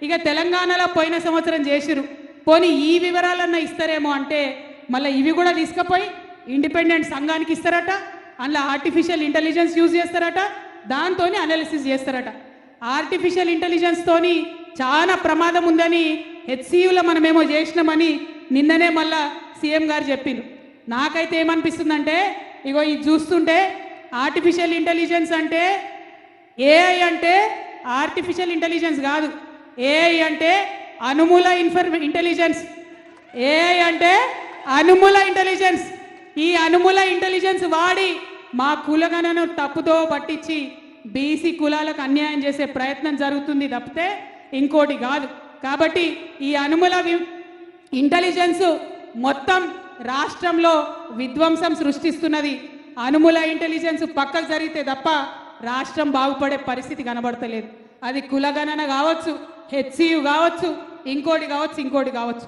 ఇక తెలంగాణలో పోయిన సంవత్సరం చేసిరు, పోనీ ఈ వివరాలన్నా ఇస్తారేమో అంటే మళ్ళీ ఇవి కూడా తీసుకుపోయి ఇండిపెండెంట్ సంఘానికి ఇస్తారట, అందులో ఆర్టిఫిషియల్ ఇంటెలిజెన్స్ యూజ్ చేస్తారట, దాంతోనే అనాలిసిస్ చేస్తారట. ఆర్టిఫిషియల్ ఇంటెలిజెన్స్తోని చాలా ప్రమాదం ఉందని హెచ్సియులో మనమేమో చేసినామని నిన్ననే మళ్ళా సీఎం గారు చెప్పిండు. నాకైతే ఏమనిపిస్తుందంటే, ఇగో ఇది చూస్తుంటే ఆర్టిఫిషియల్ ఇంటెలిజెన్స్ అంటే ఏఐ అంటే ఆర్టిఫిషియల్ ఇంటెలిజెన్స్ కాదు, ఏఐ అంటే అనుమూల ఇంటెలిజెన్స్. ఏఐ అంటే అనుమూల ఇంటెలిజెన్స్. ఈ అనుమూల ఇంటెలిజెన్స్ వాడి మా కులగణను తప్పుతో పట్టించి బీసీ కులాలకు అన్యాయం చేసే ప్రయత్నం జరుగుతుంది తప్పితే ఇంకోటి కాదు. కాబట్టి ఈ అనుమూల ఇంటెలిజెన్స్ మొత్తం రాష్ట్రంలో విధ్వంసం సృష్టిస్తున్నది. అనుమూల ఇంటెలిజెన్స్ పక్కకు జరిగితే తప్ప రాష్ట్రం బాగుపడే పరిస్థితి కనబడతలేదు. అది కులగణన కావచ్చు, హెచ్సియు కావచ్చు, ఇంకోటి కావచ్చు.